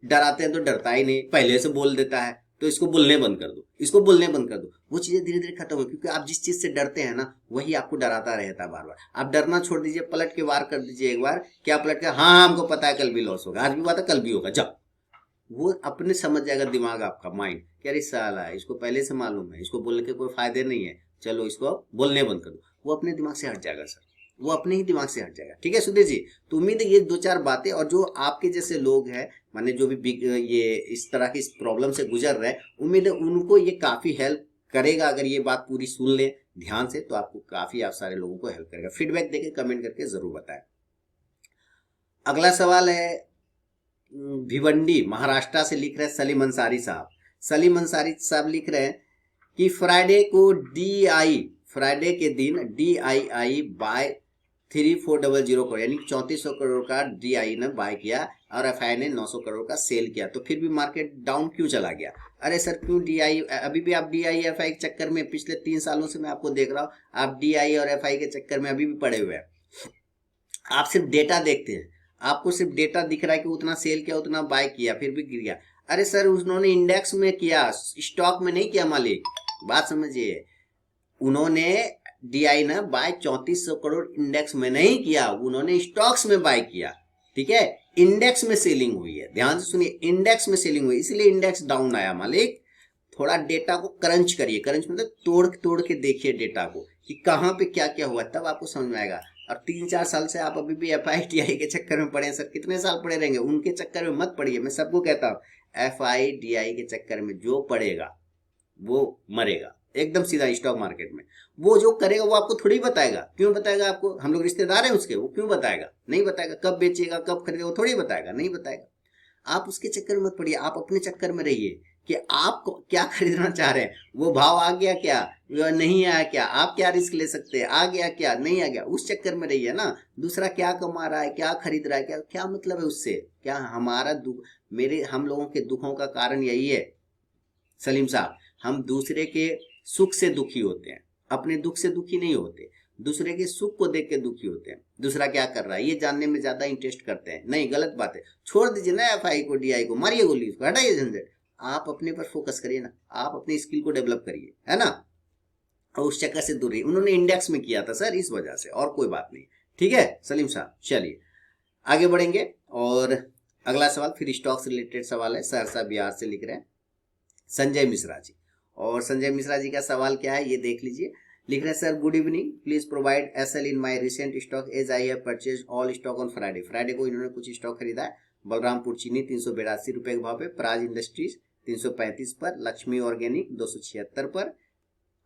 डराते हैं तो डरता ही नहीं, पहले से बोल देता है, तो इसको बोलने बंद कर दो, इसको बोलने बंद कर दो। वो चीजें धीरे धीरे खत्म हो, क्योंकि आप जिस चीज से डरते हैं ना वही आपको डराता रहता है बार बार। आप डरना छोड़ दीजिए, पलट के वार कर दीजिए एक बार, क्या पलट के हाँ हमको पता है कल भी लॉस होगा, आज भी हुआ था कल भी होगा, जाओ। वो अपने समझ जाएगा दिमाग आपका, माइंड, क्या अरे साला है, इसको पहले से मालूम है, इसको बोलने के कोई फायदे नहीं है, चलो इसको बोलने बंद कर दो। वो अपने दिमाग से हट जाएगा सर, वो अपने ही दिमाग से हट जाएगा। ठीक है सुधीर जी, तो उम्मीद है ये दो चार बातें, और जो आपके जैसे लोग हैं, माने जो भी ये इस तरह की प्रॉब्लम से गुजर रहे हैं, उम्मीद है उनको ये काफी हेल्प करेगा। अगर ये बात पूरी सुन ले ध्यान से तो आपको काफी, आप सारे लोगों को हेल्प करेगा। फीडबैक देके कमेंट करके जरूर बताएं। अगला सवाल है भिवंडी महाराष्ट्र से लिख रहे हैं सलीम अंसारी साहब। सलीम अंसारी साहब लिख रहे हैं कि फ्राइडे को DI, फ्राइडे के दिन DII बाय 3400 करोड़ यानी 3400 करोड़ का DI ने बाय किया और FI ने 900 करोड़ का सेल किया, तो फिर भी मार्केट डाउन क्यों चला गया? अरे सर क्यों DI, अभी भी आप DI FI के चक्कर में, पिछले 3 सालों से मैं आपको देख रहा हूँ, आप DI और FI के चक्कर में अभी भी पड़े हुए हैं। आप सिर्फ डेटा देखते हैं, आपको सिर्फ डेटा दिख रहा है कि उतना सेल किया, उतना बाय किया, फिर भी गिर गया। अरे सर उन्होंने इंडेक्स में किया, स्टॉक में नहीं किया मालिक, बात समझिए। उन्होंने DI ने बाय 3400 करोड़ इंडेक्स में नहीं किया, उन्होंने स्टॉक्स में बाय किया, ठीक है। इंडेक्स में सेलिंग हुई है, ध्यान से सुनिए, इंडेक्स में सेलिंग हुई, इसलिए इंडेक्स डाउन आया मालिक। थोड़ा डेटा को क्रंच करिए, क्रंच मतलब तोड़ के देखिए डेटा को कि कहाँ पे क्या क्या हुआ, तब आपको समझ में आएगा। और 3-4 साल से आप अभी भी FI DI के चक्कर में पड़े हैं। सर कितने साल पड़े रहेंगे? उनके चक्कर में मत पड़िए, मैं सबको कहता हूँ FI DI के चक्कर में जो पड़ेगा वो मरेगा, एकदम सीधा। स्टॉक मार्केट में वो जो करेगा वो आपको थोड़ी बताएगा, क्यों बताएगा आपको? हम लोग रिश्तेदार हैं उसके, वो क्यों बताएगा? नहीं बताएगा। कब बेचेगा कब खरीदेगा वो थोड़ी बताएगा, नहीं बताएगा। आप उसके चक्कर में मत पड़िए, आप अपने चक्कर में रहिए कि आप क्या खरीदना चाह रहे हैं, वो भाव आ गया क्या या नहीं आया क्या, आप क्या रिस्क ले सकते हैं, आ गया क्या नहीं आ गया, उस चक्कर में रहिए ना। दूसरा क्या कमा रहा है, क्या खरीद रहा है, क्या क्या मतलब है उससे? क्या हमारा दुख, हम लोगों के दुखों का कारण यही है सलीम साहब, हम दूसरे के सुख से दुखी होते हैं, अपने दुख से दुखी नहीं होते, दूसरे के सुख को देख के दुखी होते हैं। दूसरा क्या कर रहा है ये जानने में ज्यादा इंटरेस्ट करते हैं। नहीं, गलत बात है, छोड़ दीजिए ना FI को DI को, मारिए गोली उसको, हटाइए झंझट। आप अपने पर फोकस करिए ना, आप अपनी स्किल को डेवलप करिए, है ना, और उस चक्कर से दूर रहिए। उन्होंने इंडेक्स में किया था सर, इस वजह से, और कोई बात नहीं। ठीक है सलीम साहब, चलिए आगे बढ़ेंगे। और अगला सवाल फिर स्टॉक से रिलेटेड सवाल है, सहरसा बिहार से लिख रहे हैं संजय मिश्रा जी। और संजय मिश्रा जी का सवाल क्या है ये देख लीजिए। लिख रहे हैं sir good evening, please provide SL in my recent stock as I have purchase all stock on Friday. Friday को इन्होंने कुछ स्टॉक खरीदा है। बलरामपुर चीनी 382 रुपए के भाव पे, प्राज इंडस्ट्रीज 335 पर, लक्ष्मी ऑर्गेनिक 276 पर,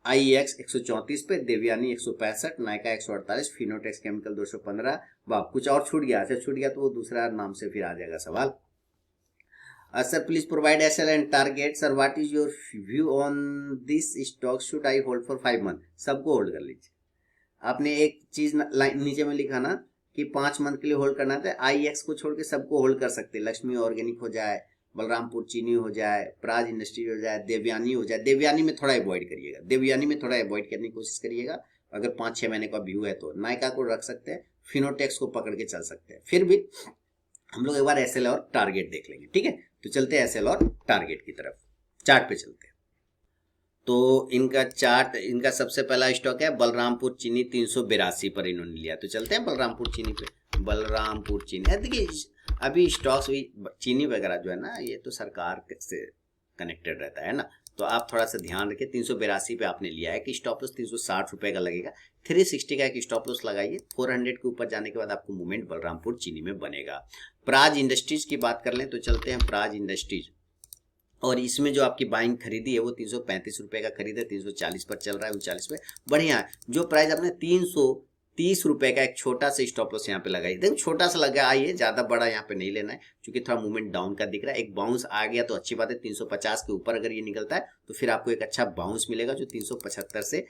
IEX 134 पे, देवयानी 165, नायका 148, फिनोटेक्स केमिकल 215। वाह, कुछ और छूट गया, अच्छा छूट गया तो वो दूसरा नाम से फिर आ जाएगा सवाल। Sir please provide SL and target. Sir what is your view on this stock, should I hold for 5 month. सबको होल्ड कर लीजिए। आपने एक चीज नीचे में लिखा ना कि 5 मंथ के लिए होल्ड करना था, IEX को छोड़ के सबको होल्ड कर सकते हैं। लक्ष्मी ऑर्गेनिक हो जाए, बलरामपुर चीनी हो जाए, प्राज इंडस्ट्री हो जाए, देवयानी हो जाए। देवयानी में थोड़ा अवॉइड करिएगा, देवयानी में थोड़ा अवॉइड करने की कोशिश करिएगा। अगर 5-6 महीने का व्यू है तो नायका को रख सकते हैं, फिनोटेक्स को पकड़ के चल सकते हैं। फिर भी हम लोग एक बार SL और टारगेट देख लेंगे, ठीक है। तो चलते हैं SL और टारगेट की तरफ, चार्ट पे चलते हैं। तो इनका चार्ट, इनका सबसे पहला स्टॉक है बलरामपुर चीनी 382 पर इन्होंने लिया। तो चलते हैं बलरामपुर चीनी पे। बलरामपुर चीनी देखिए, अभी स्टॉक्स भी चीनी वगैरह जो है ना, ये तो सरकार से कनेक्टेड रहता है ना, तो आप थोड़ा सा ध्यान रखिए। 382 पे आपने लिया है कि स्टॉप लॉस 360 रुपए का लगेगा, 360 का एक स्टॉप लॉस लगाइए। 400 के ऊपर जाने के बाद आपको मूवमेंट बलरामपुर चीनी में बनेगा। प्राज इंडस्ट्रीज की बात कर लें तो चलते हैं प्राज इंडस्ट्रीज, और इसमें जो आपकी बाइंग खरीदी है वो 335 रुपए का खरीद है, 340 पर चल रहा है, 39 पे, बढ़िया है। जो प्राइस आपने 330 रुपए का एक छोटा सा स्टॉप लॉस यहाँ पे लगाई, देखो छोटा सा लगा, आइए ज्यादा बड़ा यहाँ पे नहीं लेना है क्योंकि थोड़ा मूवमेंट डाउन का दिख रहा है। एक बाउंस आ गया तो अच्छी बात है, 350 के ऊपर अगर ये निकलता है तो फिर आपको एक अच्छा बाउंस मिलेगा जो 375 से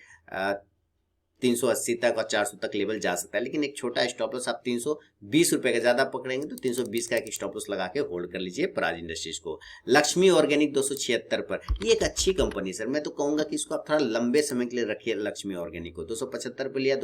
380 तक और 400 तक लेवल जा सकता है। लेकिन एक छोटा स्टॉप लॉस आप 320 रुपए का ज्यादा पकड़ेंगे तो 320 का एक स्टॉप लॉस लगा के होल्ड कर लीजिए प्राज इंडस्ट्रीज को। लक्ष्मी ऑर्गेनिक 276 पर, ये एक अच्छी कंपनी सर, मैं तो कहूंगा कि इसको आप थोड़ा लंबे समय के लिए रखिए। लक्ष्मी ऑर्गेनिक को 275 पे लिया,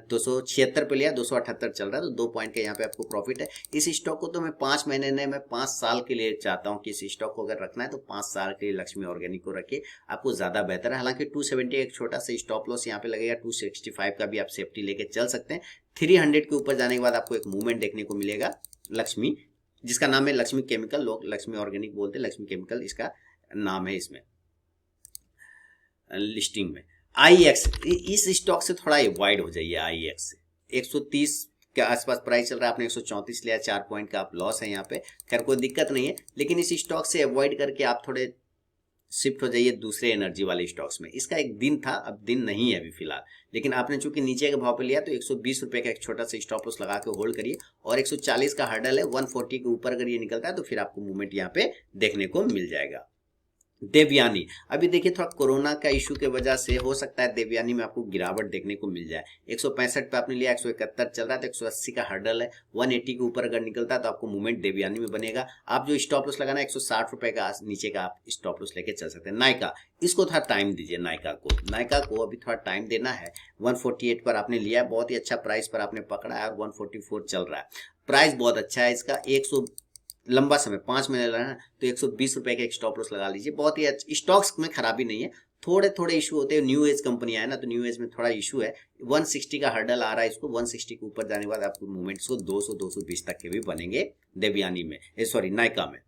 276 पे लिया, 278 चल रहा है, तो 2 पॉइंट का यहाँ पे आपको प्रॉफिट है। इस स्टॉक को तो मैं 5 महीने नहीं, मैं 5 साल के लिए चाहता हूँ कि इस स्टॉक को अगर रखना है तो 5 साल के लिए लक्ष्मी ऑर्गेनिक को रखिए, आपको ज्यादा बेहतर है। हालांकि 270 एक छोटा सा स्टॉप लॉस यहाँ पे लगेगा, 265 का भी आप सेफ्टी लेके चल सकते हैं। 300 के ऊपर जाने के बाद आपको एक मूवमेंट देखने को मिलेगा लक्ष्मी, जिसका नाम है लक्ष्मी केमिकल, लोग लक्ष्मी ऑर्गेनिक बोलते हैं, लक्ष्मी केमिकल इसका नाम है इसमें लिस्टिंग में। IEX, इस स्टॉक से थोड़ा अवॉइड हो जाइए। IEX से 130 के आसपास प्राइस चल रहा है, आपने 134 लिया, 4 पॉइंट का आप लॉस है यहाँ पे, खैर कोई दिक्कत नहीं है। लेकिन इस स्टॉक से अवॉइड करके आप थोड़े शिफ्ट हो जाइए दूसरे एनर्जी वाले स्टॉक्स में। इसका एक दिन था, अब दिन नहीं है अभी फिलहाल, लेकिन आपने चूंकि नीचे के भाव पे लिया तो 120 रुपए का एक छोटा सा स्टॉप लॉस लगा के होल्ड करिए। और 140 का हर्डल है, 140 के ऊपर अगर ये निकलता है तो फिर आपको मूवमेंट यहाँ पे देखने को मिल जाएगा। देवयानी, अभी देखिए थोड़ा कोरोना का इशू के वजह से हो सकता है देवयानी में आपको गिरावट देखने को मिल जाए। 165 पे आपने लिया, 171 चल रहा है तो 180 का हर्डल है, 180 के ऊपर अगर निकलता है तो आपको मूवमेंट देवयानी में बनेगा। आप जो स्टॉप लॉस लगाना है 160 रुपए का नीचे का आप स्टॉप लॉस लेके चल सकते हैं। नायका, इसको थोड़ा टाइम दीजिए। नायका को अभी थोड़ा टाइम देना है। 148 पर आपने लिया, बहुत ही अच्छा प्राइस पर आपने पकड़ा है और 144 चल रहा है, प्राइस बहुत अच्छा है इसका। 100 लंबा समय 5 महीने लगाना तो 120 रुपए का एक स्टॉप लॉस लगा लीजिए। बहुत ही अच्छा, स्टॉक्स में खराबी नहीं है, थोड़े थोड़े इशू होते हैं, न्यू एज कंपनियां है ना, तो न्यू एज में थोड़ा इशू है। 160 का हर्डल आ रहा है, इसको 160 के ऊपर जाने के बाद आपको मूवमेंट्स को 200 220 तक के भी बनेंगे देवयानी में, सॉरी नायका में।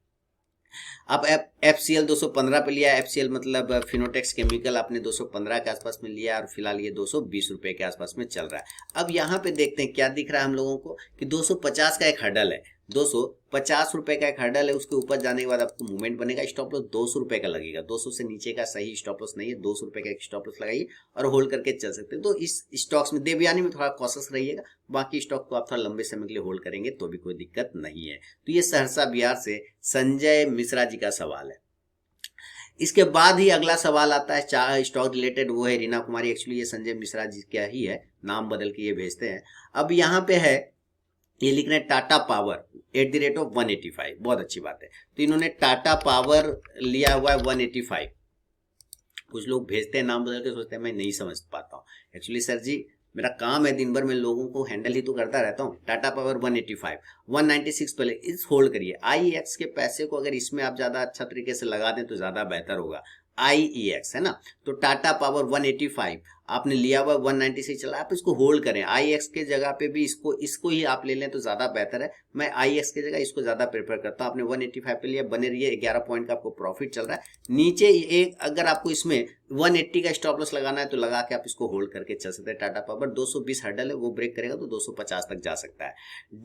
अब FCL 215 पे लिया, FCL मतलब फिनोटेक्स केमिकल, आपने 215 के आसपास में लिया और फिलहाल ये 220 रुपए के आसपास में चल रहा है। अब यहाँ पे देखते हैं क्या दिख रहा है हम लोगों को कि 250 का एक हर्डल है, 250 रुपए का एक हर्डल है, उसके ऊपर जाने के बाद आपको मूवमेंट बनेगा। स्टॉप लॉस 200 रुपए का लगेगा, 200 से नीचे का सही स्टॉप लॉस नहीं है, 200 रुपए का एक स्टॉप लॉस लगाइए और होल्ड करके चल सकते हैं। तो इस स्टॉक्स में देवयानी में थोड़ा कॉशियस रहिएगा, बाकी स्टॉक को आप थोड़ा लंबे समय के लिए होल्ड करेंगे तो भी कोई दिक्कत नहीं है। तो ये सहरसा बिहार से संजय मिश्रा जी का सवाल है। इसके बाद ही अगला सवाल आता है चार स्टॉक रिलेटेड, वो है रीना कुमारी। एक्चुअली ये संजय मिश्रा जी का ही है, नाम बदल के ये भेजते हैं। अब यहाँ पे है, ये लिख रहे हैं टाटा पावर @185, बहुत अच्छी बात है। तो इन्होंने टाटा पावर लिया हुआ है 185। कुछ लोग भेजते हैं नाम बदल के, सोचते हैं मैं नहीं समझ पाता हूँ। एक्चुअली सर जी मेरा काम है, दिन भर मैं लोगों को हैंडल ही तो करता रहता हूँ। टाटा पावर 185, 196 पहले इस होल्ड करिए। IEX के पैसे को अगर इसमें आप ज्यादा अच्छा तरीके से लगा दें तो ज्यादा बेहतर होगा। IEX है ना, तो टाटा पावर 185 आपने लिया हुआ 196 चला, आप इसको होल्ड करें। IEX के जगह पे भी इसको ही आप ले लें तो ज्यादा बेहतर है। मैं IEX के जगह इसको ज्यादा प्रेफर करता हूँ। आपने 185 पे लिया, बने रहिए, 11 पॉइंट का आपको प्रॉफिट चल रहा है। नीचे एक अगर आपको इसमें 180 का स्टॉप लॉस लगाना है तो लगा के आप इसको होल्ड करके चल सकते हैं। टाटा पावर 220 हर्डल है, वो ब्रेक करेगा तो 250 तक जा सकता है।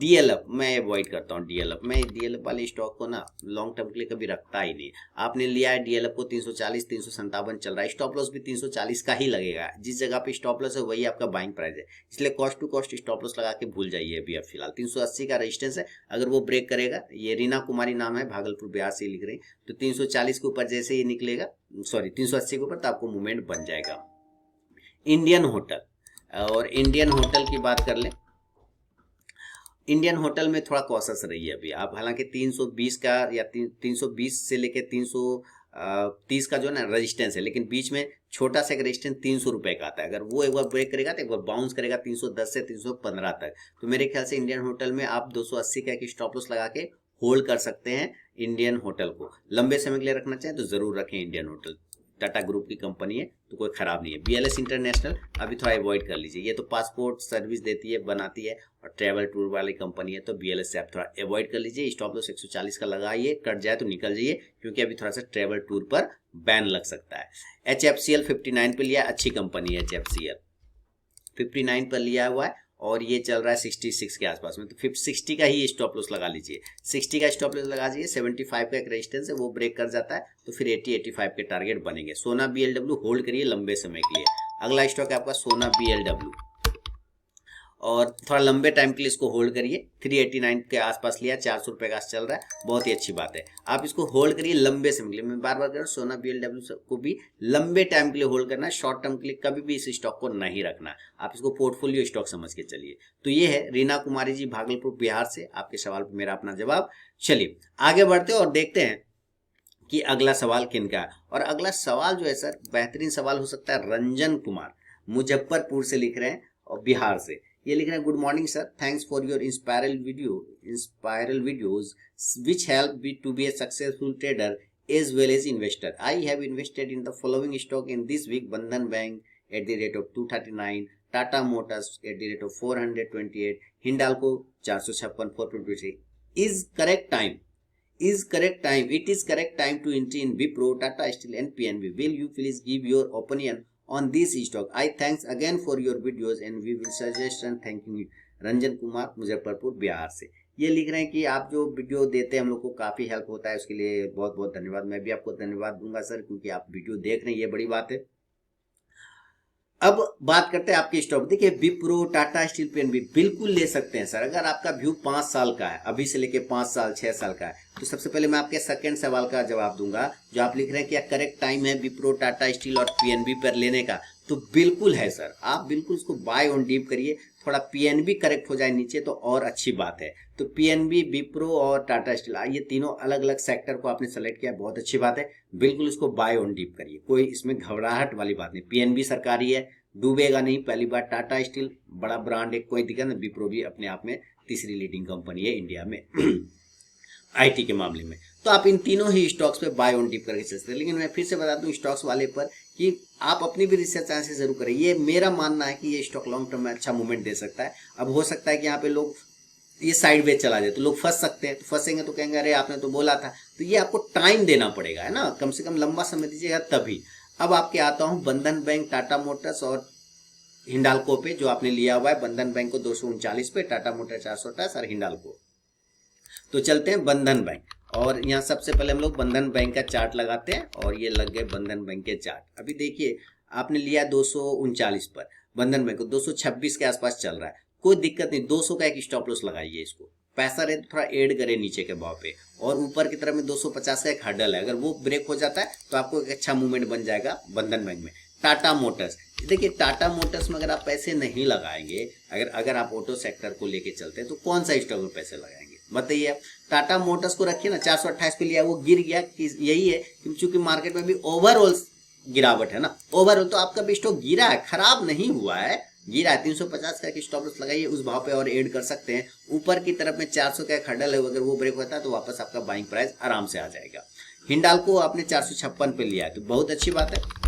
DLF मैं अवॉइड करता हूँ। मैं DLF वाले स्टॉक को ना लॉन्ग टर्म के लिए कभी रखता ही नहीं। आपने लिया है DLF को 340 357 चल रहा है, स्टॉप लॉस भी 340 का ही लगेगा। जिस जगह पे स्टॉप लॉस है वही आपका बाइंग प्राइस है, इसलिए cost to cost stop loss लगा के भूल जाइए। अभी अब फिलहाल 380 का रेजिस्टेंस है, अगर वो ब्रेक करेगा, ये रीना कुमारी नाम है, भागलपुर बिहार से लिख रहे हैं, तो 340 के ऊपर जैसे ये निकलेगा, सॉरी 380 के ऊपर, तो आपको मूवमेंट बन जाएगा। इंडियन होटल, और इंडियन होटल की बात कर ले, इंडियन होटल में थोड़ा कॉशियस रहिए अभी आप। हालांकि 320 का या 320 से लेके 330 का जो है ना रेजिस्टेंस है, लेकिन बीच में छोटा सा एक रेजिस्टेंस 300 रुपए का आता है। अगर वो एक बार ब्रेक करेगा तो एक बार बाउंस करेगा 310 से 315 तक। तो मेरे ख्याल से इंडियन होटल में आप 280 का एक स्टॉप लॉस लगा के होल्ड कर सकते हैं। इंडियन होटल को लंबे समय के लिए रखना चाहें तो जरूर रखें। इंडियन होटल टाटा ग्रुप की कंपनी है तो कोई खराब नहीं है। BLS इंटरनेशनल अभी थोड़ा अवॉइड कर लीजिए, ये तो पासपोर्ट सर्विस देती है, बनाती है और ट्रैवल टूर वाली कंपनी है, तो BLS से आप थोड़ा अवॉइड कर लीजिए। स्टॉप लॉस 140 का लगाइए, कट जाए तो निकल जाइए, क्योंकि अभी थोड़ा सा ट्रैवल टूर पर बैन लग सकता है। HFCL 59 पे लिया, अच्छी कंपनी है HFCL, 59 पर लिया हुआ है और ये चल रहा है 66 के आसपास में, तो 60 का ही स्टॉप लॉस लगा लीजिए। 60 का स्टॉप लॉस लगा लीजिए, 75 का एक रेजिस्टेंस है, वो ब्रेक कर जाता है तो फिर 80-85 के टारगेट बनेंगे। सोना BLW होल्ड करिए लंबे समय के लिए। अगला स्टॉक है आपका सोना BLW, और थोड़ा लंबे टाइम के लिए इसको होल्ड करिए। 389 के आसपास लिया, 400 रुपए का चल रहा है, बहुत ही अच्छी बात है। आप इसको होल्ड करिए लंबे समय के लिए। मैं बार बार कह रहा हूँ, सोना BLW को भी लंबे टाइम के लिए होल्ड करना है, शॉर्ट टर्म के लिए कभी भी इस स्टॉक को नहीं रखना। आप इसको पोर्टफोलियो स्टॉक समझ के चलिए। तो ये है रीना कुमारी जी भागलपुर बिहार से, आपके सवाल पर मेरा अपना जवाब। चलिए आगे बढ़ते और देखते हैं कि अगला सवाल किनका है। और अगला सवाल जो है सर, बेहतरीन सवाल हो सकता है। रंजन कुमार मुजफ्फरपुर से लिख रहे हैं और बिहार से। ये लिख रहे हैं, good morning sir, thanks for your inspirational videos which help me to be a successful trader as well as investor. I have invested in the following stock in this week: Bandhan Bank at the rate of 239, Tata Motors at the rate of 428, Hindalco 456, 423. Is correct time? It is correct time to enter in Wipro, Tata Steel and PNB. Will you please give your opinion on this stock? I thanks again for your videos and we will suggest and thanking you. Ranjan Kumar Muzaffarpur Bihar से। ये लिख रहे हैं कि आप जो वीडियो देते हैं हम लोग को काफ़ी हेल्प होता है, उसके लिए बहुत बहुत धन्यवाद। मैं भी आपको धन्यवाद दूंगा सर, क्योंकि आप वीडियो देख रहे हैं, ये बड़ी बात है। अब बात करते हैं आपके स्टॉक। देखिए विप्रो, टाटा स्टील, पीएनबी बिल्कुल ले सकते हैं सर। अगर आपका व्यू 5 साल का है, अभी से लेके 5 साल 6 साल का है, तो सबसे पहले मैं आपके सेकंड सवाल का जवाब दूंगा, जो आप लिख रहे हैं कि करेक्ट टाइम है विप्रो, टाटा स्टील और पीएनबी पर लेने का। तो बिल्कुल है सर, आप बिल्कुल उसको बाय ऑन डीप करिए। थोड़ा पीएनबी करेक्ट हो जाए नीचे तो और अच्छी बात है। तो पीएनबी, विप्रो और टाटा स्टील, ये तीनों अलग अलग सेक्टर को आपने सेलेक्ट किया, बहुत अच्छी बात है। बिल्कुल इसको बाय ऑन डीप करिए, कोई इसमें घबराहट वाली बात नहीं। पीएनबी सरकारी है, डूबेगा नहीं। पहली बार टाटा स्टील बड़ा ब्रांड है, कोई दिक्कत नहीं। विप्रो भी अपने आप में तीसरी लीडिंग कंपनी है इंडिया में आईटी के मामले में। तो आप इन तीनों ही स्टॉक्स पे बाय ऑन डिप करके चल सकते हैं। लेकिन मैं फिर से बता दूं स्टॉक्स वाले पर कि आप अपनी भी रिसर्च यहाँ से जरूर करें। ये मेरा मानना है कि ये स्टॉक लॉन्ग टर्म में अच्छा मूवमेंट दे सकता है। अब हो सकता है कि यहाँ पे लोग ये साइड वेज चला जाए तो लोग फंस सकते हैं, तो फंसेंगे तो कहेंगे अरे आपने तो बोला था। तो ये आपको टाइम देना पड़ेगा, है ना, कम से कम लंबा समय दीजिएगा तभी। अब आपके आता हूँ बंधन बैंक, टाटा मोटर्स और हिंडाल्को पे, जो आपने लिया हुआ है। बंधन बैंक को 239 पे, टाटा मोटर 428 और हिंडाल्को। तो चलते हैं बंधन बैंक, और यहाँ सबसे पहले हम लोग बंधन बैंक का चार्ट लगाते हैं, और ये लग गए बंधन बैंक के चार्ट। अभी देखिए आपने लिया 239 पर, बंधन बैंक को 226 के आसपास चल रहा है, कोई दिक्कत नहीं। 200 का एक स्टॉप लॉस लगाइए, इसको पैसा रहे तो थोड़ा ऐड करे नीचे के भाव पे, और ऊपर की तरफ में 250 का एक हर्डल है, अगर वो ब्रेक हो जाता है तो आपको एक अच्छा मूवमेंट बन जाएगा बंधन बैंक में। टाटा मोटर्स, देखिए टाटा मोटर्स में अगर आप पैसे नहीं लगाएंगे, अगर आप ऑटो सेक्टर को लेके चलते हैं, तो कौन सा स्टॉक में पैसे लगाएंगे बताइए। टाटा मोटर्स को रखिए ना, 428 पे लिया, वो गिर गया। यही है क्योंकि मार्केट में भी ओवरऑल गिरावट है ना, ओवरऑल तो आपका भी स्टॉक गिरा है, खराब नहीं हुआ है, गिरा है। 350 का स्टॉप लॉस लगाइए, उस भाव पे और ऐड कर सकते हैं। ऊपर की तरफ में 400 का एक हर्डल है, अगर वो ब्रेक होता है तो वापस आपका बाइंग प्राइस आराम से आ जाएगा। हिंडाल्को आपने 456 पे लिया है, तो बहुत अच्छी बात है।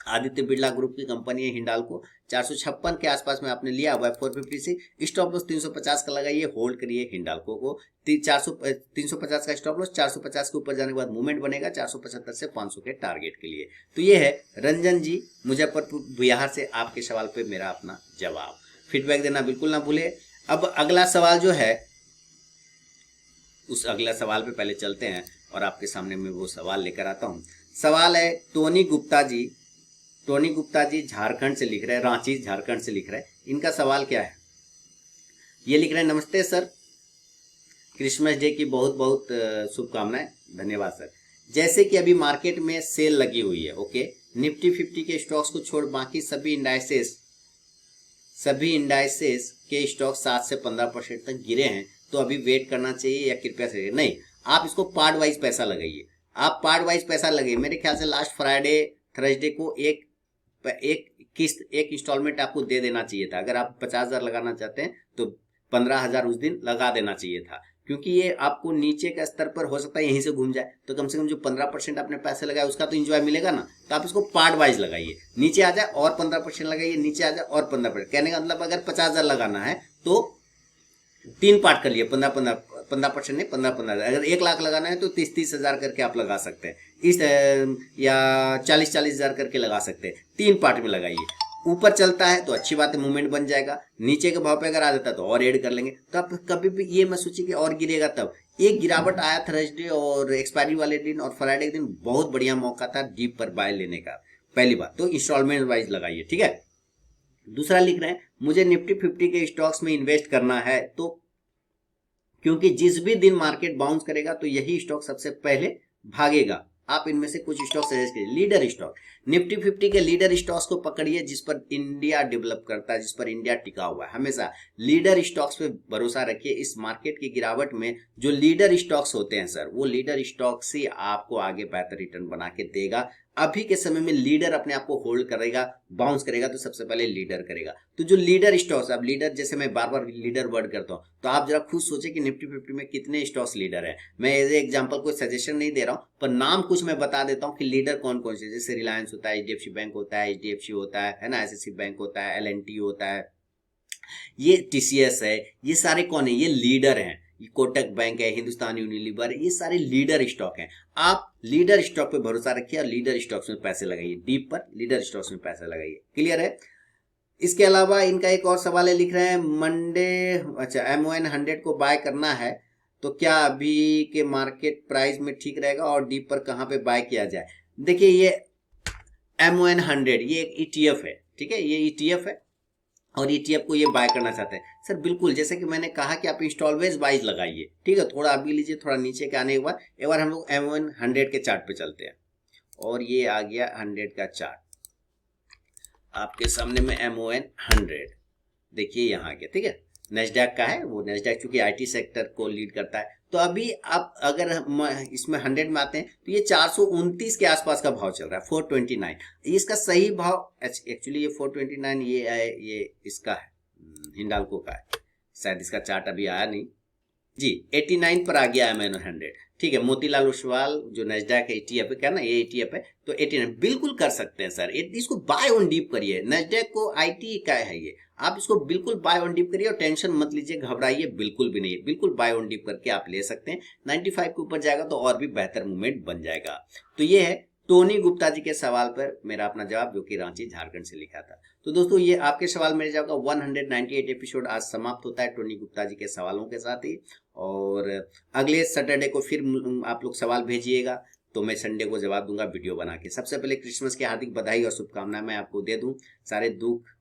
आदित्य बिरला ग्रुप की कंपनी है हिंडाल्को, 456 के आसपास में आपने लिया हुआ है 450 से। स्टॉप लॉस 350 का लगाइए, होल्ड करिए हिंडाल्को को। 350 का स्टॉप लॉस, 450 के ऊपर जाने के बाद मूवमेंट बनेगा 475 से 500 के टारगेट के लिए। तो ये है रंजन जी मुजफ्फरपुर बिहार से आपके सवाल पे मेरा अपना जवाब। फीडबैक देना बिल्कुल ना भूले। अब अगला सवाल जो है, उस अगला सवाल पे पहले चलते हैं और आपके सामने मैं वो सवाल लेकर आता हूँ। सवाल है टोनी गुप्ता जी, टोनी गुप्ता जी झारखंड से लिख रहे हैं, रांची झारखंड से लिख रहे हैं। इनका सवाल क्या है, ये लिख रहे हैं, नमस्ते सर, क्रिसमस डे की बहुत बहुत शुभकामनाएं। धन्यवाद सर। जैसे कि अभी मार्केट में सेल लगी हुई है, ओके, निफ्टी 50 के स्टॉक्स को छोड़ बाकी सभी इंडाइसेस के स्टॉक 7 से 15% तक गिरे हैं, तो अभी वेट करना चाहिए या कृपया से? नहीं, आप इसको पार्ट वाइज पैसा लगाइए। आप पार्ट वाइज पैसा लगाइए। मेरे ख्याल से लास्ट फ्राइडे थर्सडे को एक किस्त, एक इंस्टॉलमेंट आपको दे देना चाहिए था। अगर आप 50,000 लगाना चाहते हैं तो 15,000 उस दिन लगा देना चाहिए था, क्योंकि ये आपको नीचे का स्तर पर हो सकता है यहीं से घूम जाए, तो कम से कम जो 15% आपने पैसे लगाए उसका तो इंजॉय मिलेगा ना। तो आप इसको पार्ट वाइज लगाइए, नीचे आ जाए और 15% लगाइए, नीचे आ जाए और 15%। कहने का मतलब अगर 50,000 लगाना है तो 3 पार्ट कर लिए, 15% नहीं, 15,000। अगर 1 लाख लगाना है तो 30,000 करके आप लगा सकते हैं, इस या 40,000 करके लगा सकते हैं। 3 पार्ट में लगाइए। ऊपर चलता है तो अच्छी बात है, मूवमेंट बन जाएगा। नीचे के भाव पे अगर आ जाता है तो और ऐड कर लेंगे। तो आप कभी भी ये मत सोचिए कि और गिरेगा तब। एक गिरावट आया थर्सडे और एक्सपायरी वाले दिन और फ्राइडे के दिन, बहुत बढ़िया मौका था डीप पर बाय लेने का। पहली बात तो इंस्टॉलमेंट वाइज लगाइए, ठीक है। दूसरा लिख रहे हैं, मुझे निफ्टी 50 के स्टॉक्स में इन्वेस्ट करना है, तो क्योंकि जिस भी दिन मार्केट बाउंस करेगा तो यही स्टॉक सबसे पहले भागेगा। आप इनमें से कुछ स्टॉक सजेस्ट कीजिए। लीडर स्टॉक, निफ्टी 50 के लीडर स्टॉक्स को पकड़िए, जिस पर इंडिया डेवलप करता है, जिस पर इंडिया टिका हुआ है। हमेशा लीडर स्टॉक्स पे भरोसा रखिए। इस मार्केट की गिरावट में जो लीडर स्टॉक्स होते हैं सर, वो लीडर स्टॉक्स ही आपको आगे बेहतर रिटर्न बना के देगा। अभी के समय में लीडर अपने आप को होल्ड करेगा, बाउंस करेगा तो सबसे पहले लीडर करेगा। तो जो लीडर स्टॉक्स, अब लीडर जैसे मैं बार बार लीडर वर्ड करता हूं, तो आप जरा खुद सोचे कि निफ्टी 50 में कितने स्टॉक्स लीडर है। मैं एज ए एग्जांपल कोई सजेशन नहीं दे रहा हूं, पर नाम कुछ मैं बता देता हूं कि लीडर कौन कौन से। जैसे रिलायंस होता है, एचडीएफसी बैंक होता है, एचडीएफसी होता है ना, एसएससी बैंक होता है, एलएनटी होता है, ये टीसीएस है, ये सारे कौन है, ये लीडर हैं। कोटक बैंक है, हिंदुस्तान यूनिलीवर, ये सारे लीडर स्टॉक हैं। आप लीडर स्टॉक पे भरोसा रखिए और लीडर स्टॉक्स में पैसे लगाइए, डीप पर लीडर स्टॉक्स में पैसे लगाइए। क्लियर है। इसके अलावा इनका एक और सवाल है, लिख रहे हैं मंडे, अच्छा MON 100 को बाय करना है तो क्या अभी के मार्केट प्राइस में ठीक रहेगा और डीप पर कहाँ पे बाय किया जाए। देखिए ये MON 100 ये एक ETF है, ठीक है, ये ETF है और ETF को ये बाय करना चाहते हैं सर। बिल्कुल, जैसे कि मैंने कहा कि आप इंस्टॉलवेज बाइज लगाइए, ठीक है, थोड़ा अभी लीजिए, थोड़ा नीचे के आने के बाद एक बार हम लोग MON 100 के चार्ट पे चलते हैं और ये आ गया 100 का चार्ट आपके सामने में। MON 100 देखिए यहाँ आ गया, ठीक है, नेस्डैक का है, वो नेस्डैक चूंकि IT सेक्टर को लीड करता है। तो अभी आप अगर इसमें 100 में आते हैं तो ये 429 के आसपास का भाव चल रहा है, 429। इसका सही भाव एक्चुअली ये 429 ये है, ये इसका है, हिंडाल्को का है, शायद इसका चार्ट अभी आया नहीं जी। 89 पर आ गया MON 100, ठीक है। मोतीलाल ओसवाल जो नेस्डैक ETF है ना, ये ETF है, तो 89 बिल्कुल कर सकते हैं सर। इसको बाय ऑन डीप करिए, नेस्डैक को IT का है ये, आप इसको बिल्कुल बाय ऑन डीप करिए और टेंशन मत लीजिए, घबराइए बिल्कुल भी नहीं, बिल्कुल बाय ऑन डीप करके आप ले सकते हैं। 95 के ऊपर जाएगा तो और भी बेहतर मूवमेंट बन जाएगा। तो ये है टोनी गुप्ता जी के सवाल पर मेरा अपना जवाब, जो कि रांची झारखंड से लिखा था। तो दोस्तों ये आपके सवाल मेरे जवाब का 198 एपिसोड आज समाप्त होता है टोनी गुप्ता जी के सवालों के साथ ही। और अगले सैटरडे को फिर आप लोग सवाल भेजिएगा तो मैं संडे को जवाब दूंगा वीडियो बना के। सबसे पहले क्रिसमस की हार्दिक बधाई और शुभकामनाएं मैं आपको दे दूं, सारे दुख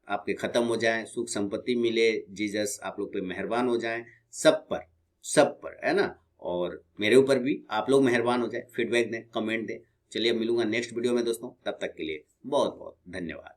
आपके खत्म हो जाएं, सुख संपत्ति मिले, जीसस आप लोग पे मेहरबान हो जाएं, सब पर है ना, और मेरे ऊपर भी आप लोग मेहरबान हो जाए, फीडबैक दें, कमेंट दें। चलिए मिलूंगा नेक्स्ट वीडियो में दोस्तों, तब तक के लिए बहुत बहुत धन्यवाद।